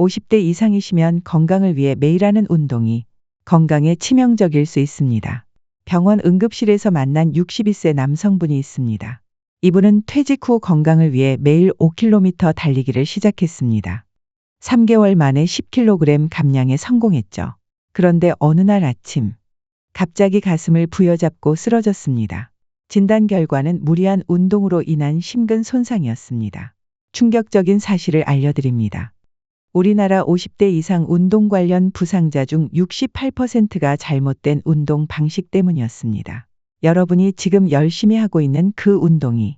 50대 이상이시면 건강을 위해 매일 하는 운동이 건강에 치명적일 수 있습니다. 병원 응급실에서 만난 62세 남성분이 있습니다. 이분은 퇴직 후 건강을 위해 매일 5km 달리기를 시작했습니다. 3개월 만에 10kg 감량에 성공했죠. 그런데 어느 날 아침 갑자기 가슴을 부여잡고 쓰러졌습니다. 진단 결과는 무리한 운동으로 인한 심근 손상이었습니다. 충격적인 사실을 알려드립니다. 우리나라 50대 이상 운동 관련 부상자 중 68%가 잘못된 운동 방식 때문이었습니다. 여러분이 지금 열심히 하고 있는 그 운동이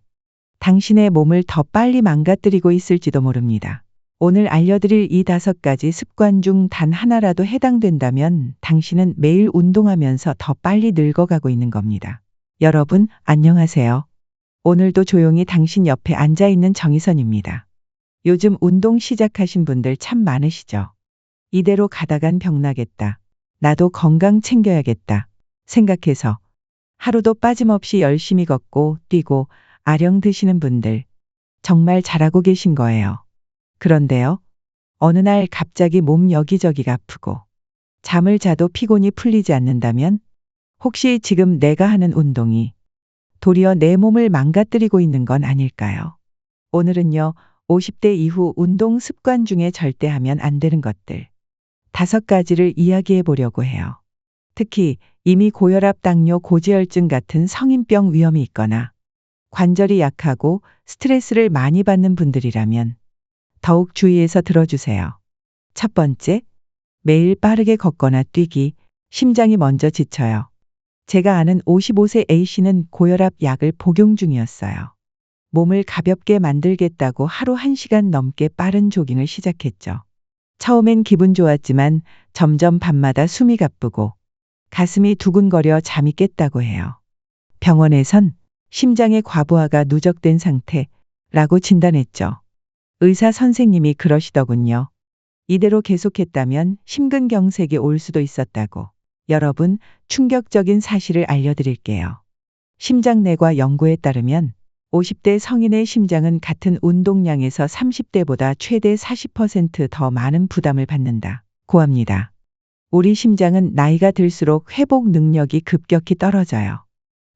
당신의 몸을 더 빨리 망가뜨리고 있을지도 모릅니다. 오늘 알려드릴 이 5가지 습관 중 단 하나라도 해당된다면 당신은 매일 운동하면서 더 빨리 늙어가고 있는 겁니다. 여러분, 안녕하세요. 오늘도 조용히 당신 옆에 앉아 있는 정희선입니다. 요즘 운동 시작하신 분들 참 많으시죠? 이대로 가다간 병나겠다. 나도 건강 챙겨야겠다. 생각해서 하루도 빠짐없이 열심히 걷고 뛰고 아령 드시는 분들 정말 잘하고 계신 거예요. 그런데요, 어느 날 갑자기 몸 여기저기가 아프고 잠을 자도 피곤이 풀리지 않는다면 혹시 지금 내가 하는 운동이 도리어 내 몸을 망가뜨리고 있는 건 아닐까요? 오늘은요, 50대 이후 운동 습관 중에 절대 하면 안 되는 것들 5가지를 이야기해 보려고 해요. 특히 이미 고혈압, 당뇨, 고지혈증 같은 성인병 위험이 있거나 관절이 약하고 스트레스를 많이 받는 분들이라면 더욱 주의해서 들어주세요. 첫 번째, 매일 빠르게 걷거나 뛰기. 심장이 먼저 지쳐요. 제가 아는 55세 A씨는 고혈압 약을 복용 중이었어요. 몸을 가볍게 만들겠다고 하루 1시간 넘게 빠른 조깅을 시작했죠. 처음엔 기분 좋았지만 점점 밤마다 숨이 가쁘고 가슴이 두근거려 잠이 깼다고 해요. 병원에선 심장의 과부하가 누적된 상태라고 진단했죠. 의사 선생님이 그러시더군요. 이대로 계속했다면 심근경색이 올 수도 있었다고. 여러분, 충격적인 사실을 알려드릴게요. 심장내과 연구에 따르면 50대 성인의 심장은 같은 운동량에서 30대보다 최대 40% 더 많은 부담을 받는다고 합니다. 우리 심장은 나이가 들수록 회복 능력이 급격히 떨어져요.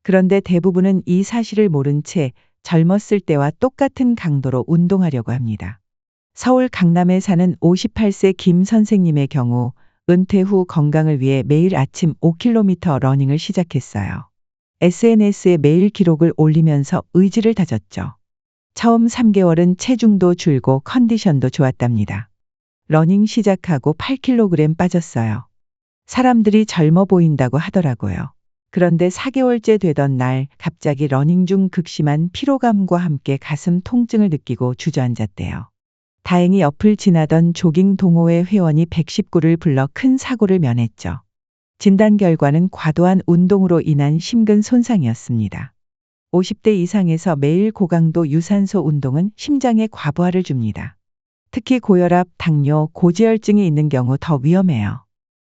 그런데 대부분은 이 사실을 모른 채 젊었을 때와 똑같은 강도로 운동하려고 합니다. 서울 강남에 사는 58세 김 선생님의 경우 은퇴 후 건강을 위해 매일 아침 5km 러닝을 시작했어요. SNS에 매일 기록을 올리면서 의지를 다졌죠. 처음 3개월은 체중도 줄고 컨디션도 좋았답니다. 러닝 시작하고 8kg 빠졌어요. 사람들이 젊어 보인다고 하더라고요. 그런데 4개월째 되던 날 갑자기 러닝 중 극심한 피로감과 함께 가슴 통증을 느끼고 주저앉았대요. 다행히 옆을 지나던 조깅 동호회 회원이 119를 불러 큰 사고를 면했죠. 진단 결과는 과도한 운동으로 인한 심근 손상이었습니다. 50대 이상에서 매일 고강도 유산소 운동은 심장에 과부하를 줍니다. 특히 고혈압, 당뇨, 고지혈증이 있는 경우 더 위험해요.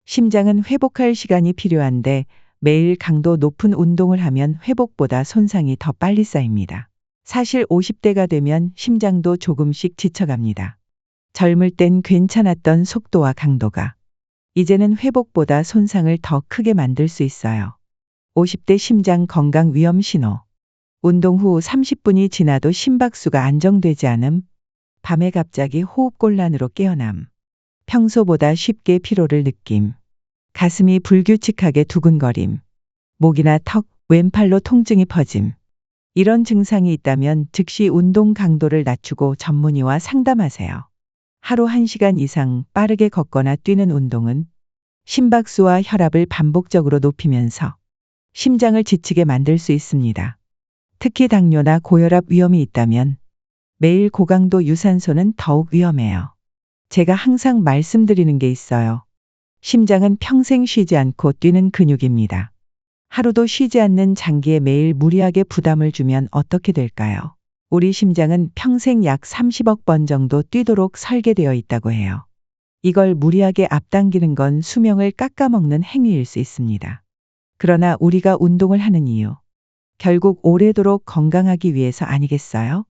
심장은 회복할 시간이 필요한데 매일 강도 높은 운동을 하면 회복보다 손상이 더 빨리 쌓입니다. 사실 50대가 되면 심장도 조금씩 지쳐갑니다. 젊을 땐 괜찮았던 속도와 강도가 이제는 회복보다 손상을 더 크게 만들 수 있어요. 50대 심장 건강 위험 신호. 운동 후 30분이 지나도 심박수가 안정되지 않음. 밤에 갑자기 호흡곤란으로 깨어남. 평소보다 쉽게 피로를 느낌. 가슴이 불규칙하게 두근거림. 목이나 턱, 왼팔로 통증이 퍼짐. 이런 증상이 있다면 즉시 운동 강도를 낮추고 전문의와 상담하세요. 하루 1시간 이상 빠르게 걷거나 뛰는 운동은 심박수와 혈압을 반복적으로 높이면서 심장을 지치게 만들 수 있습니다. 특히 당뇨나 고혈압 위험이 있다면 매일 고강도 유산소는 더욱 위험해요. 제가 항상 말씀드리는 게 있어요. 심장은 평생 쉬지 않고 뛰는 근육입니다. 하루도 쉬지 않는 장기에 매일 무리하게 부담을 주면 어떻게 될까요? 우리 심장은 평생 약 30억 번 정도 뛰도록 설계되어 있다고 해요. 이걸 무리하게 앞당기는 건 수명을 깎아먹는 행위일 수 있습니다. 그러나 우리가 운동을 하는 이유, 결국 오래도록 건강하기 위해서 아니겠어요?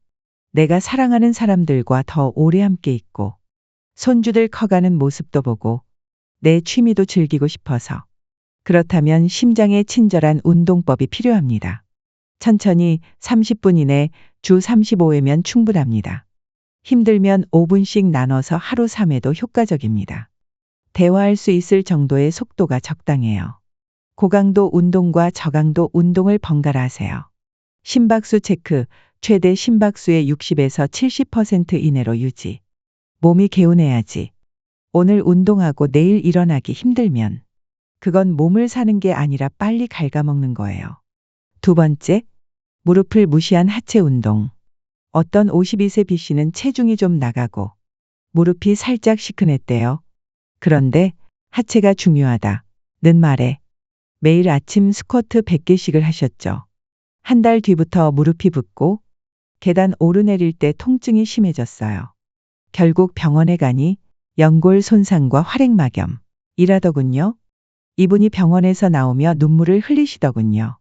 내가 사랑하는 사람들과 더 오래 함께 있고 손주들 커가는 모습도 보고 내 취미도 즐기고 싶어서. 그렇다면 심장에 친절한 운동법이 필요합니다. 천천히 30분 이내 주 35회면 충분합니다. 힘들면 5분씩 나눠서 하루 3회도 효과적입니다. 대화할 수 있을 정도의 속도가 적당해요. 고강도 운동과 저강도 운동을 번갈아 하세요. 심박수 체크, 최대 심박수의 60에서 70% 이내로 유지. 몸이 개운해야지. 오늘 운동하고 내일 일어나기 힘들면 그건 몸을 사는 게 아니라 빨리 갉아먹는 거예요. 두 번째, 무릎을 무시한 하체 운동. 어떤 52세 B씨는 체중이 좀 나가고 무릎이 살짝 시큰했대요. 그런데 하체가 중요하다는 말에 매일 아침 스쿼트 100개씩을 하셨죠. 한 달 뒤부터 무릎이 붓고 계단 오르내릴 때 통증이 심해졌어요. 결국 병원에 가니 연골 손상과 활액막염이라더군요. 이분이 병원에서 나오며 눈물을 흘리시더군요.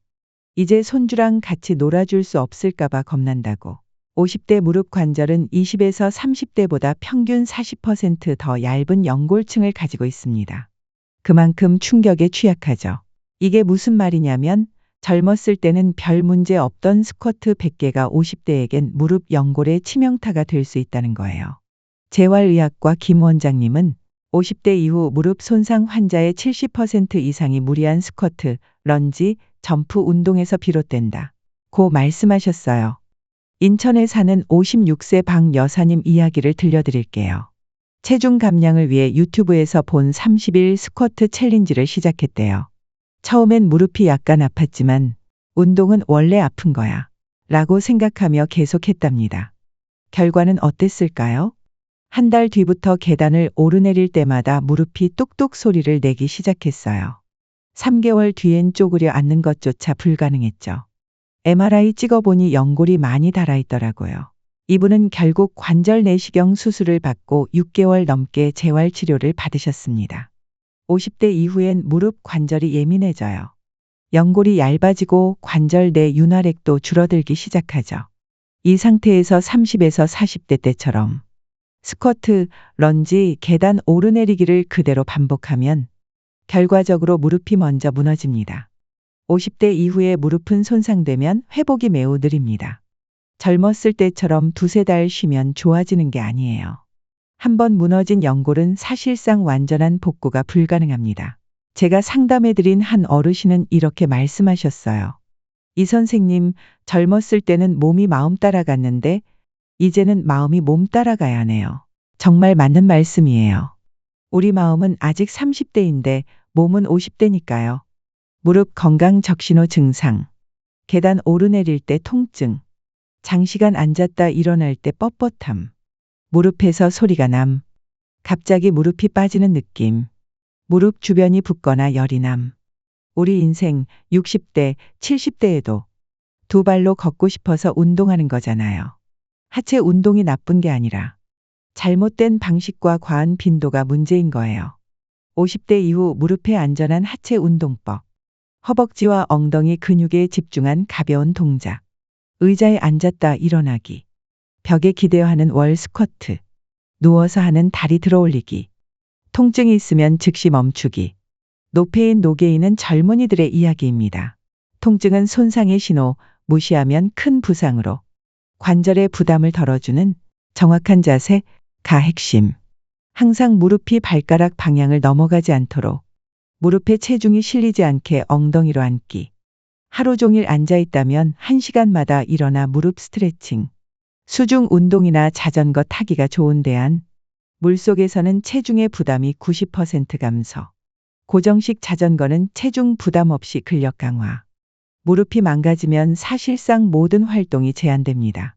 이제 손주랑 같이 놀아줄 수 없을까봐 겁난다고. 50대 무릎 관절은 20에서 30대보다 평균 40%더 얇은 연골층을 가지고 있습니다. 그만큼 충격에 취약하죠. 이게 무슨 말이냐면 젊었을 때는 별 문제 없던 스쿼트 100개가 50대에겐 무릎 연골의 치명타가 될 수 있다는 거예요. 재활의학과 김 원장님은 50대 이후 무릎 손상 환자의 70% 이상이 무리한 스쿼트, 런지, 점프 운동에서 비롯된다. 고 말씀하셨어요. 인천에 사는 56세 박 여사님 이야기를 들려드릴게요. 체중 감량을 위해 유튜브에서 본 30일 스쿼트 챌린지를 시작했대요. 처음엔 무릎이 약간 아팠지만 운동은 원래 아픈 거야 라고 생각하며 계속했답니다. 결과는 어땠을까요? 한 달 뒤부터 계단을 오르내릴 때마다 무릎이 뚝뚝 소리를 내기 시작했어요. 3개월 뒤엔 쪼그려 앉는 것조차 불가능했죠. MRI 찍어보니 연골이 많이 닳아있더라고요. 이분은 결국 관절 내시경 수술을 받고 6개월 넘게 재활치료를 받으셨습니다. 50대 이후엔 무릎 관절이 예민해져요. 연골이 얇아지고 관절 내 윤활액도 줄어들기 시작하죠. 이 상태에서 30에서 40대 때처럼 스쿼트, 런지, 계단 오르내리기를 그대로 반복하면 결과적으로 무릎이 먼저 무너집니다. 50대 이후에 무릎은 손상되면 회복이 매우 느립니다. 젊었을 때처럼 두세 달 쉬면 좋아지는 게 아니에요. 한번 무너진 연골은 사실상 완전한 복구가 불가능합니다. 제가 상담해드린 한 어르신은 이렇게 말씀하셨어요. 이 선생님, 젊었을 때는 몸이 마음 따라갔는데 이제는 마음이 몸 따라가야 하네요. 정말 맞는 말씀이에요. 우리 마음은 아직 30대인데 몸은 50대니까요. 무릎 건강 적신호 증상. 계단 오르내릴 때 통증. 장시간 앉았다 일어날 때 뻣뻣함. 무릎에서 소리가 남. 갑자기 무릎이 빠지는 느낌. 무릎 주변이 붓거나 열이 남. 우리 인생 60대, 70대에도 두 발로 걷고 싶어서 운동하는 거잖아요. 하체 운동이 나쁜 게 아니라 잘못된 방식과 과한 빈도가 문제인 거예요. 50대 이후 무릎에 안전한 하체 운동법. 허벅지와 엉덩이 근육에 집중한 가벼운 동작. 의자에 앉았다 일어나기. 벽에 기대어 하는 월 스쿼트. 누워서 하는 다리 들어올리기. 통증이 있으면 즉시 멈추기. 노페인 노게인은 젊은이들의 이야기입니다. 통증은 손상의 신호, 무시하면 큰 부상으로. 관절의 부담을 덜어주는 정확한 자세가 핵심. 항상 무릎이 발가락 방향을 넘어가지 않도록. 무릎에 체중이 실리지 않게 엉덩이로 앉기. 하루 종일 앉아 있다면 1시간마다 일어나 무릎 스트레칭. 수중 운동이나 자전거 타기가 좋은 대안. 물속에서는 체중의 부담이 90% 감소. 고정식 자전거는 체중 부담 없이 근력 강화. 무릎이 망가지면 사실상 모든 활동이 제한됩니다.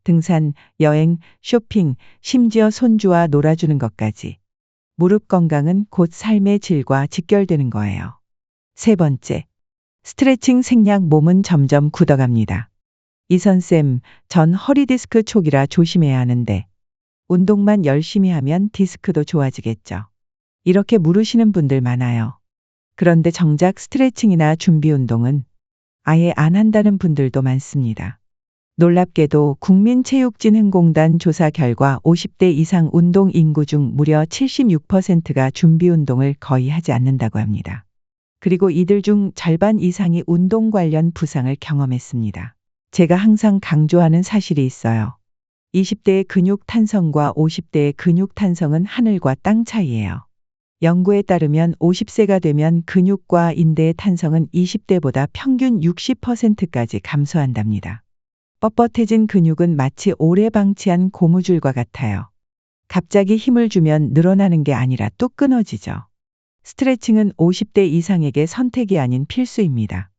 등산, 여행, 쇼핑, 심지어 손주와 놀아주는 것까지. 무릎 건강은 곧 삶의 질과 직결되는 거예요. 세 번째, 스트레칭 생략. 몸은 점점 굳어갑니다. 이선쌤, 전 허리 디스크 초기라 조심해야 하는데 운동만 열심히 하면 디스크도 좋아지겠죠. 이렇게 물으시는 분들 많아요. 그런데 정작 스트레칭이나 준비 운동은 아예 안 한다는 분들도 많습니다. 놀랍게도 국민체육진흥공단 조사 결과 50대 이상 운동 인구 중 무려 76%가 준비 운동을 거의 하지 않는다고 합니다. 그리고 이들 중 절반 이상이 운동 관련 부상을 경험했습니다. 제가 항상 강조하는 사실이 있어요. 20대의 근육 탄성과 50대의 근육 탄성은 하늘과 땅 차이예요. 연구에 따르면 50세가 되면 근육과 인대의 탄성은 20대보다 평균 60%까지 감소한답니다. 뻣뻣해진 근육은 마치 오래 방치한 고무줄과 같아요. 갑자기 힘을 주면 늘어나는 게 아니라 뚝 끊어지죠. 스트레칭은 50대 이상에게 선택이 아닌 필수입니다.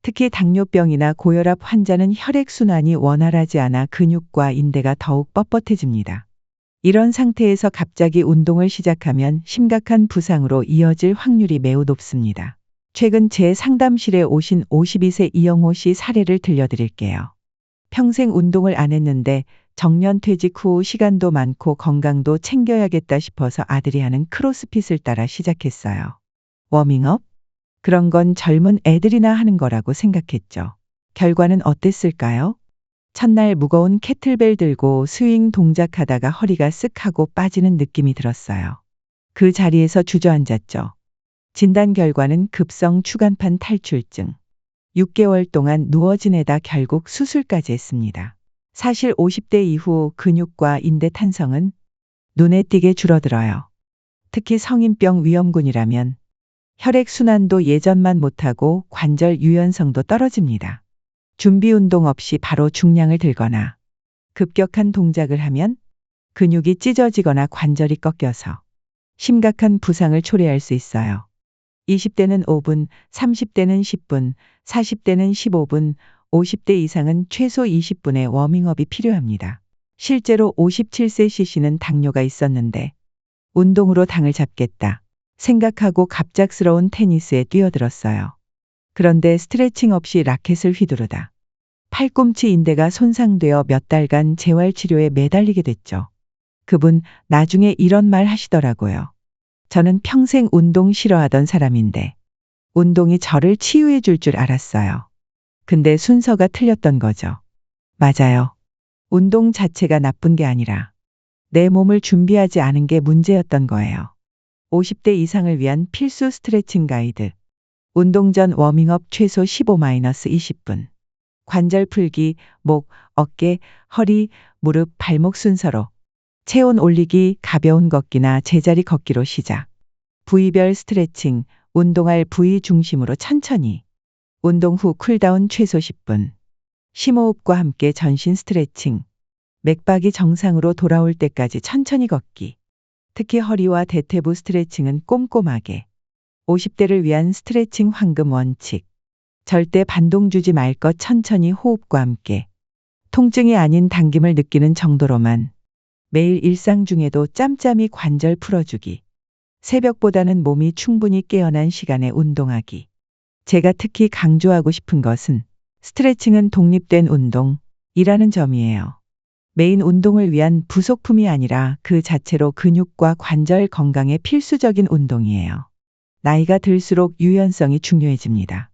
특히 당뇨병이나 고혈압 환자는 혈액순환이 원활하지 않아 근육과 인대가 더욱 뻣뻣해집니다. 이런 상태에서 갑자기 운동을 시작하면 심각한 부상으로 이어질 확률이 매우 높습니다. 최근 제 상담실에 오신 52세 이영호 씨 사례를 들려드릴게요. 평생 운동을 안 했는데 정년 퇴직 후 시간도 많고 건강도 챙겨야겠다 싶어서 아들이 하는 크로스핏을 따라 시작했어요. 워밍업? 그런 건 젊은 애들이나 하는 거라고 생각했죠. 결과는 어땠을까요? 첫날 무거운 캐틀벨 들고 스윙 동작하다가 허리가 쓱 하고 빠지는 느낌이 들었어요. 그 자리에서 주저앉았죠. 진단 결과는 급성 추간판 탈출증. 6개월 동안 누워 지내다 결국 수술까지 했습니다. 사실 50대 이후 근육과 인대 탄성은 눈에 띄게 줄어들어요. 특히 성인병 위험군이라면 혈액순환도 예전만 못하고 관절 유연성도 떨어집니다. 준비 운동 없이 바로 중량을 들거나 급격한 동작을 하면 근육이 찢어지거나 관절이 꺾여서 심각한 부상을 초래할 수 있어요. 20대는 5분, 30대는 10분, 40대는 15분, 50대 이상은 최소 20분의 워밍업이 필요합니다. 실제로 57세 C씨는 당뇨가 있었는데 운동으로 당을 잡겠다 생각하고 갑작스러운 테니스에 뛰어들었어요. 그런데 스트레칭 없이 라켓을 휘두르다 팔꿈치 인대가 손상되어 몇 달간 재활치료에 매달리게 됐죠. 그분 나중에 이런 말 하시더라고요. 저는 평생 운동 싫어하던 사람인데 운동이 저를 치유해 줄 줄 알았어요. 근데 순서가 틀렸던 거죠. 맞아요. 운동 자체가 나쁜 게 아니라 내 몸을 준비하지 않은 게 문제였던 거예요. 50대 이상을 위한 필수 스트레칭 가이드. 운동 전 워밍업 최소 15-20분. 관절 풀기, 목, 어깨, 허리, 무릎, 발목 순서로. 체온 올리기, 가벼운 걷기나 제자리 걷기로 시작. 부위별 스트레칭, 운동할 부위 중심으로 천천히. 운동 후 쿨다운 최소 10분. 심호흡과 함께 전신 스트레칭. 맥박이 정상으로 돌아올 때까지 천천히 걷기. 특히 허리와 대퇴부 스트레칭은 꼼꼼하게. 50대를 위한 스트레칭 황금 원칙. 절대 반동 주지 말 것 천천히 호흡과 함께. 통증이 아닌 당김을 느끼는 정도로만. 매일 일상 중에도 짬짬이 관절 풀어주기. 새벽보다는 몸이 충분히 깨어난 시간에 운동하기. 제가 특히 강조하고 싶은 것은 스트레칭은 독립된 운동이라는 점이에요. 메인 운동을 위한 부속품이 아니라 그 자체로 근육과 관절 건강에 필수적인 운동이에요. 나이가 들수록 유연성이 중요해집니다.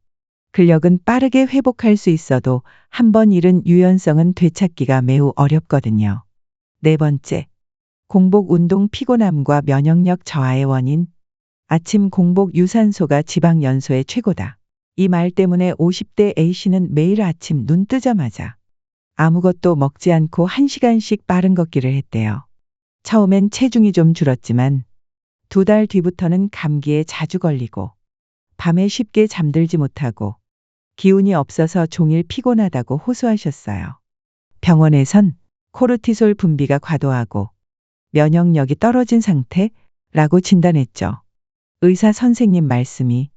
근력은 빠르게 회복할 수 있어도 한 번 잃은 유연성은 되찾기가 매우 어렵거든요. 네 번째, 공복 운동 피곤함과 면역력 저하의 원인. 아침 공복 유산소가 지방 연소의 최고다. 이 말 때문에 50대 A씨는 매일 아침 눈 뜨자마자 아무것도 먹지 않고 1시간씩 빠른 걷기를 했대요. 처음엔 체중이 좀 줄었지만 2달 뒤부터는 감기에 자주 걸리고 밤에 쉽게 잠들지 못하고 기운이 없어서 종일 피곤하다고 호소하셨어요. 병원에선 코르티솔 분비가 과도하고 면역력이 떨어진 상태라고 진단했죠. 의사 선생님 말씀이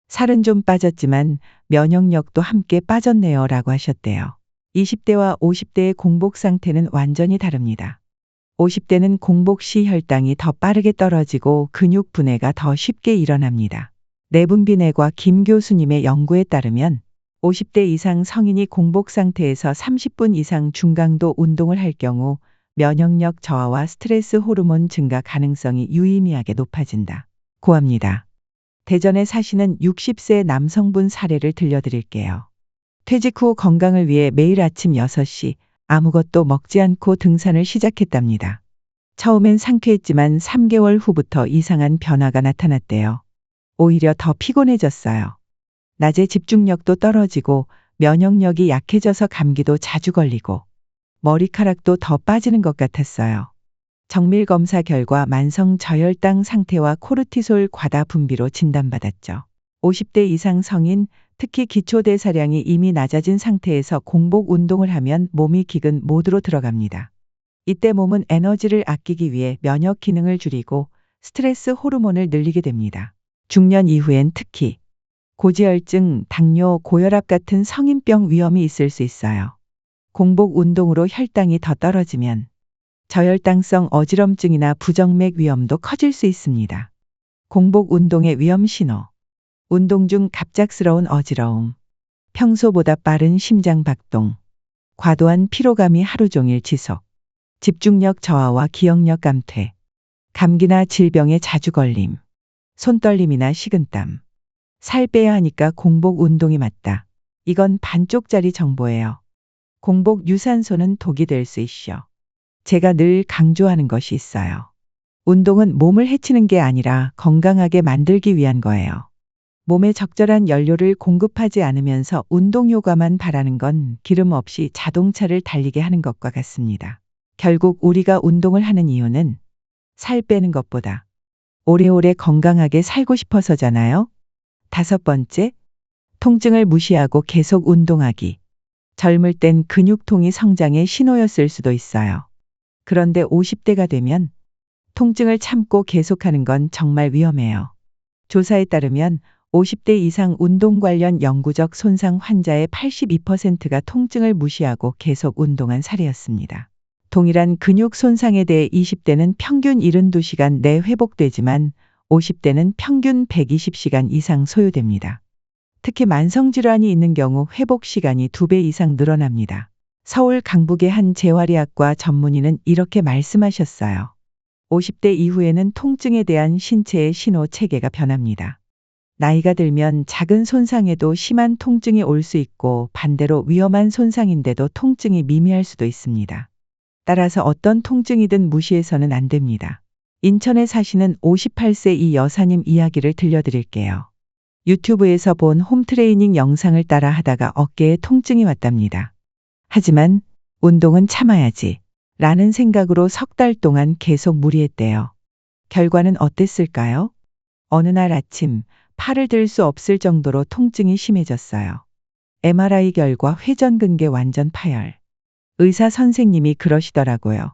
살은 좀 빠졌지만 면역력도 함께 빠졌네요 라고 하셨대요. 20대와 50대의 공복 상태는 완전히 다릅니다. 50대는 공복 시 혈당이 더 빠르게 떨어지고 근육 분해가 더 쉽게 일어납니다. 내분비내과 김 교수님의 연구에 따르면 50대 이상 성인이 공복 상태에서 30분 이상 중강도 운동을 할 경우 면역력 저하와 스트레스 호르몬 증가 가능성이 유의미하게 높아진다. 고합니다. 대전에 사시는 60세 남성분 사례를 들려드릴게요. 퇴직 후 건강을 위해 매일 아침 6시 아무것도 먹지 않고 등산을 시작했답니다. 처음엔 상쾌했지만 3개월 후부터 이상한 변화가 나타났대요. 오히려 더 피곤해졌어요. 낮에 집중력도 떨어지고 면역력이 약해져서 감기도 자주 걸리고 머리카락도 더 빠지는 것 같았어요. 정밀 검사 결과 만성 저혈당 상태와 코르티솔 과다 분비로 진단받았죠. 50대 이상 성인, 특히 기초대사량이 이미 낮아진 상태에서 공복 운동을 하면 몸이 기근 모드로 들어갑니다. 이때 몸은 에너지를 아끼기 위해 면역 기능을 줄이고 스트레스 호르몬을 늘리게 됩니다. 중년 이후엔 특히 고지혈증, 당뇨, 고혈압 같은 성인병 위험이 있을 수 있어요. 공복 운동으로 혈당이 더 떨어지면 저혈당성 어지럼증이나 부정맥 위험도 커질 수 있습니다. 공복 운동의 위험 신호. 운동 중 갑작스러운 어지러움. 평소보다 빠른 심장 박동. 과도한 피로감이 하루 종일 지속. 집중력 저하와 기억력 감퇴. 감기나 질병에 자주 걸림. 손떨림이나 식은땀. 살 빼야 하니까 공복 운동이 맞다. 이건 반쪽짜리 정보예요. 공복 유산소는 독이 될 수 있어. 제가 늘 강조하는 것이 있어요. 운동은 몸을 해치는 게 아니라 건강하게 만들기 위한 거예요. 몸에 적절한 연료를 공급하지 않으면서 운동 효과만 바라는 건 기름 없이 자동차를 달리게 하는 것과 같습니다. 결국 우리가 운동을 하는 이유는 살 빼는 것보다 오래오래 건강하게 살고 싶어서잖아요. 5번째, 통증을 무시하고 계속 운동하기. 젊을 땐 근육통이 성장의 신호였을 수도 있어요. 그런데 50대가 되면 통증을 참고 계속하는 건 정말 위험해요. 조사에 따르면 50대 이상 운동 관련 영구적 손상 환자의 82%가 통증을 무시하고 계속 운동한 사례였습니다. 동일한 근육 손상에 대해 20대는 평균 72시간 내 회복되지만 50대는 평균 120시간 이상 소요됩니다. 특히 만성질환이 있는 경우 회복 시간이 2배 이상 늘어납니다. 서울 강북의 한 재활의학과 전문의는 이렇게 말씀하셨어요. 50대 이후에는 통증에 대한 신체의 신호 체계가 변합니다. 나이가 들면 작은 손상에도 심한 통증이 올 수 있고 반대로 위험한 손상인데도 통증이 미미할 수도 있습니다. 따라서 어떤 통증이든 무시해서는 안 됩니다. 인천에 사시는 58세 이 여사님 이야기를 들려드릴게요. 유튜브에서 본 홈트레이닝 영상을 따라 하다가 어깨에 통증이 왔답니다. 하지만 운동은 참아야지 라는 생각으로 3달 동안 계속 무리했대요. 결과는 어땠을까요? 어느 날 아침 팔을 들 수 없을 정도로 통증이 심해졌어요. MRI 결과 회전근개 완전 파열. 의사 선생님이 그러시더라고요.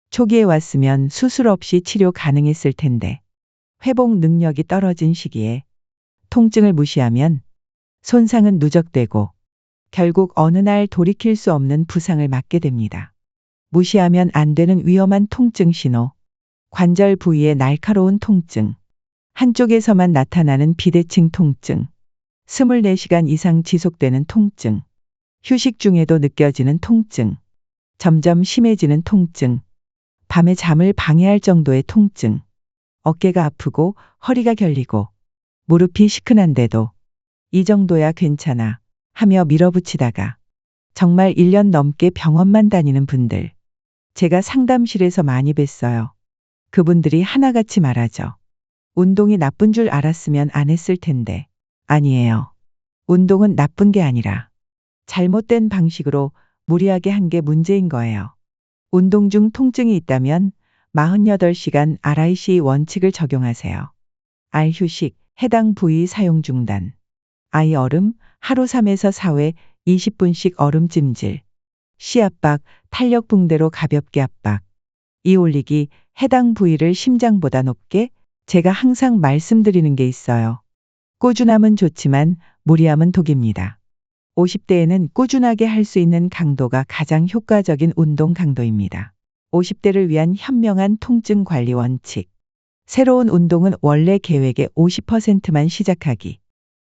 초기에 왔으면 수술 없이 치료 가능했을 텐데 회복 능력이 떨어진 시기에 통증을 무시하면 손상은 누적되고 결국 어느 날 돌이킬 수 없는 부상을 맞게 됩니다. 무시하면 안 되는 위험한 통증 신호. 관절 부위의 날카로운 통증. 한쪽에서만 나타나는 비대칭 통증. 24시간 이상 지속되는 통증. 휴식 중에도 느껴지는 통증. 점점 심해지는 통증. 밤에 잠을 방해할 정도의 통증. 어깨가 아프고 허리가 결리고 무릎이 시큰한데도 이 정도야 괜찮아 하며 밀어붙이다가 정말 1년 넘게 병원만 다니는 분들. 제가 상담실에서 많이 뵀어요. 그분들이 하나같이 말하죠. 운동이 나쁜 줄 알았으면 안 했을 텐데. 아니에요. 운동은 나쁜 게 아니라 잘못된 방식으로 무리하게 한 게 문제인 거예요. 운동 중 통증이 있다면 48시간 RIC 원칙을 적용하세요. R 휴식, 해당 부위 사용 중단. I 얼음, 하루 3에서 4회 20분씩 얼음 찜질. C 압박, 탄력 붕대로 가볍게 압박. 이 올리기, 해당 부위를 심장보다 높게. 제가 항상 말씀드리는 게 있어요. 꾸준함은 좋지만 무리함은 독입니다. 50대에는 꾸준하게 할 수 있는 강도가 가장 효과적인 운동 강도입니다. 50대를 위한 현명한 통증 관리 원칙. 새로운 운동은 원래 계획의 50%만 시작하기.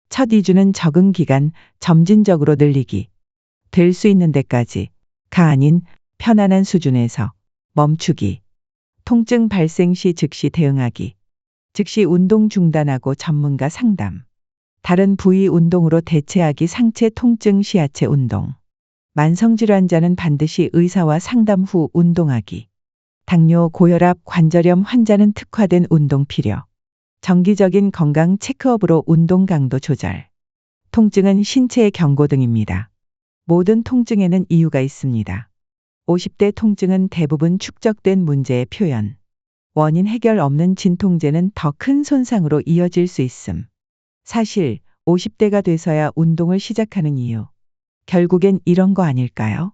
첫 2주는 적응 기간, 점진적으로 늘리기. 될 수 있는 데까지. 가 아닌 편안한 수준에서 멈추기. 통증 발생 시 즉시 대응하기. 즉시 운동 중단하고 전문가 상담. 다른 부위 운동으로 대체하기 상체 통증 시하체 운동. 만성질환자는 반드시 의사와 상담 후 운동하기. 당뇨, 고혈압, 관절염 환자는 특화된 운동 필요. 정기적인 건강 체크업으로 운동 강도 조절. 통증은 신체의 경고 등입니다. 모든 통증에는 이유가 있습니다. 50대 통증은 대부분 축적된 문제의 표현. 원인 해결 없는 진통제는 더 큰 손상으로 이어질 수 있음. 사실 50대가 돼서야 운동을 시작하는 이유. 결국엔 이런 거 아닐까요?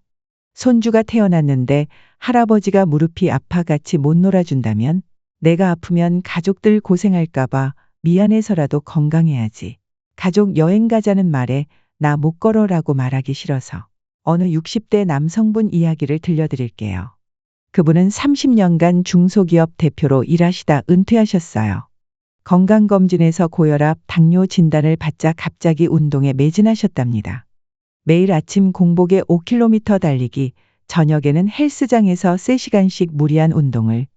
손주가 태어났는데 할아버지가 무릎이 아파 같이 못 놀아준다면 내가 아프면 가족들 고생할까봐 미안해서라도 건강해야지. 가족 여행 가자는 말에 나 못 걸어라고 말하기 싫어서 어느 60대 남성분 이야기를 들려드릴게요. 그분은 30년간 중소기업 대표로 일하시다 은퇴하셨어요. 건강검진에서 고혈압, 당뇨 진단을 받자 갑자기 운동에 매진하셨답니다. 매일 아침 공복에 5km 달리기, 저녁에는 헬스장에서 3시간씩 무리한 운동을.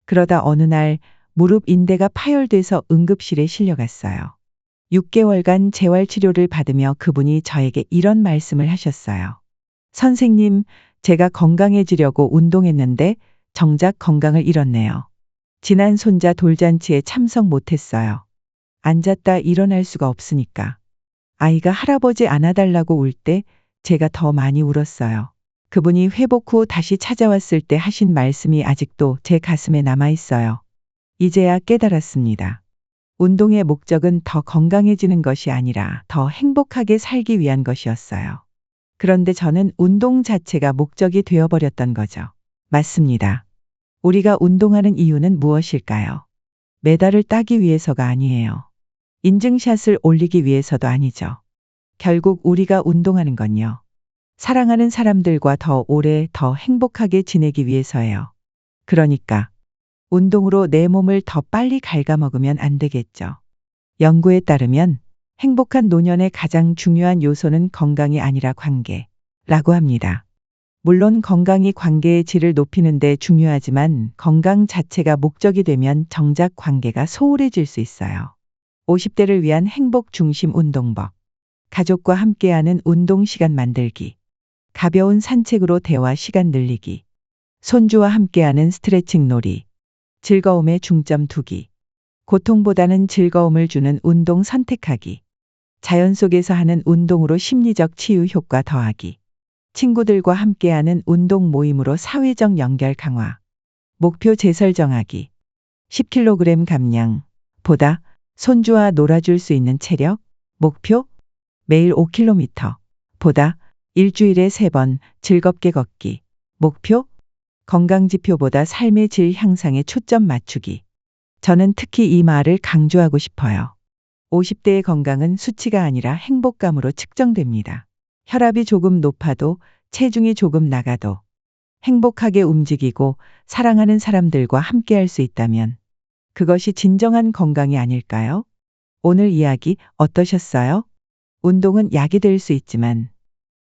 그러다 어느 날 무릎 인대가 파열돼서 응급실에 실려갔어요. 6개월간 재활치료를 받으며 그분이 저에게 이런 말씀을 하셨어요. 선생님, 제가 건강해지려고 운동했는데 정작 건강을 잃었네요. 지난 손자 돌잔치에 참석 못했어요. 앉았다 일어날 수가 없으니까. 아이가 할아버지 안아달라고 울 때 제가 더 많이 울었어요. 그분이 회복 후 다시 찾아왔을 때 하신 말씀이 아직도 제 가슴에 남아 있어요. 이제야 깨달았습니다. 운동의 목적은 더 건강해지는 것이 아니라 더 행복하게 살기 위한 것이었어요. 그런데 저는 운동 자체가 목적이 되어버렸던 거죠. 맞습니다. 우리가 운동하는 이유는 무엇일까요? 메달을 따기 위해서가 아니에요. 인증샷을 올리기 위해서도 아니죠. 결국 우리가 운동하는 건요. 사랑하는 사람들과 더 오래 더 행복하게 지내기 위해서예요. 그러니까 운동으로 내 몸을 더 빨리 갉아먹으면 안 되겠죠. 연구에 따르면 행복한 노년의 가장 중요한 요소는 건강이 아니라 관계라고 합니다. 물론 건강이 관계의 질을 높이는 데 중요하지만 건강 자체가 목적이 되면 정작 관계가 소홀해질 수 있어요. 50대를 위한 행복 중심 운동법. 가족과 함께하는 운동 시간 만들기. 가벼운 산책으로 대화 시간 늘리기. 손주와 함께하는 스트레칭 놀이. 즐거움에 중점 두기. 고통보다는 즐거움을 주는 운동 선택하기. 자연 속에서 하는 운동으로 심리적 치유 효과 더하기. 친구들과 함께하는 운동 모임으로 사회적 연결 강화. 목표 제설 정하기. 10kg 감량. 보다 손주와 놀아줄 수 있는 체력. 목표 매일 5km. 보다 일주일에 3번 즐겁게 걷기. 목표 건강지표보다 삶의 질 향상에 초점 맞추기. 저는 특히 이 말을 강조하고 싶어요. 50대의 건강은 수치가 아니라 행복감으로 측정됩니다. 혈압이 조금 높아도 체중이 조금 나가도 행복하게 움직이고 사랑하는 사람들과 함께할 수 있다면 그것이 진정한 건강이 아닐까요? 오늘 이야기 어떠셨어요? 운동은 약이 될 수 있지만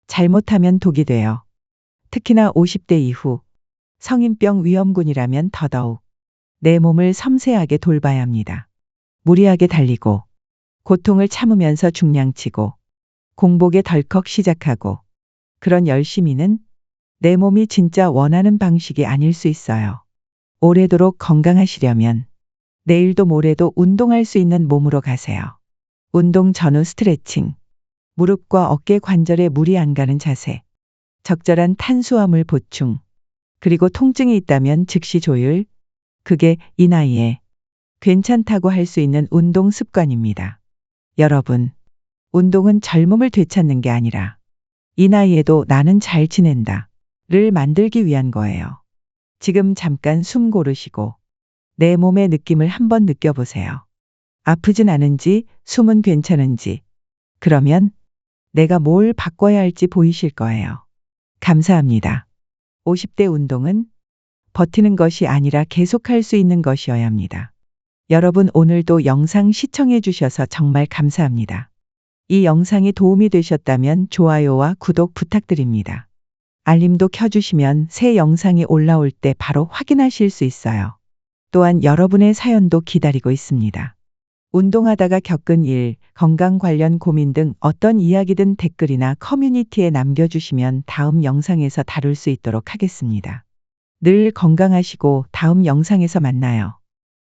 잘못하면 독이 돼요. 특히나 50대 이후 성인병 위험군이라면 더더욱 내 몸을 섬세하게 돌봐야 합니다. 무리하게 달리고 고통을 참으면서 중량치고 공복에 덜컥 시작하고 그런 열심히는 내 몸이 진짜 원하는 방식이 아닐 수 있어요. 오래도록 건강하시려면 내일도 모레도 운동할 수 있는 몸으로 가세요. 운동 전후 스트레칭, 무릎과 어깨 관절에 무리 안 가는 자세, 적절한 탄수화물 보충, 그리고 통증이 있다면 즉시 조율, 그게 이 나이에 괜찮다고 할 수 있는 운동 습관입니다. 여러분, 운동은 젊음을 되찾는 게 아니라 이 나이에도 나는 잘 지낸다를 만들기 위한 거예요. 지금 잠깐 숨 고르시고 내 몸의 느낌을 한번 느껴보세요. 아프진 않은지, 숨은 괜찮은지. 그러면 내가 뭘 바꿔야 할지 보이실 거예요. 감사합니다. 50대 운동은 버티는 것이 아니라 계속할 수 있는 것이어야 합니다. 여러분 오늘도 영상 시청해 주셔서 정말 감사합니다. 이 영상이 도움이 되셨다면 좋아요와 구독 부탁드립니다. 알림도 켜주시면 새 영상이 올라올 때 바로 확인하실 수 있어요. 또한 여러분의 사연도 기다리고 있습니다. 운동하다가 겪은 일, 건강 관련 고민 등 어떤 이야기든 댓글이나 커뮤니티에 남겨주시면 다음 영상에서 다룰 수 있도록 하겠습니다. 늘 건강하시고 다음 영상에서 만나요.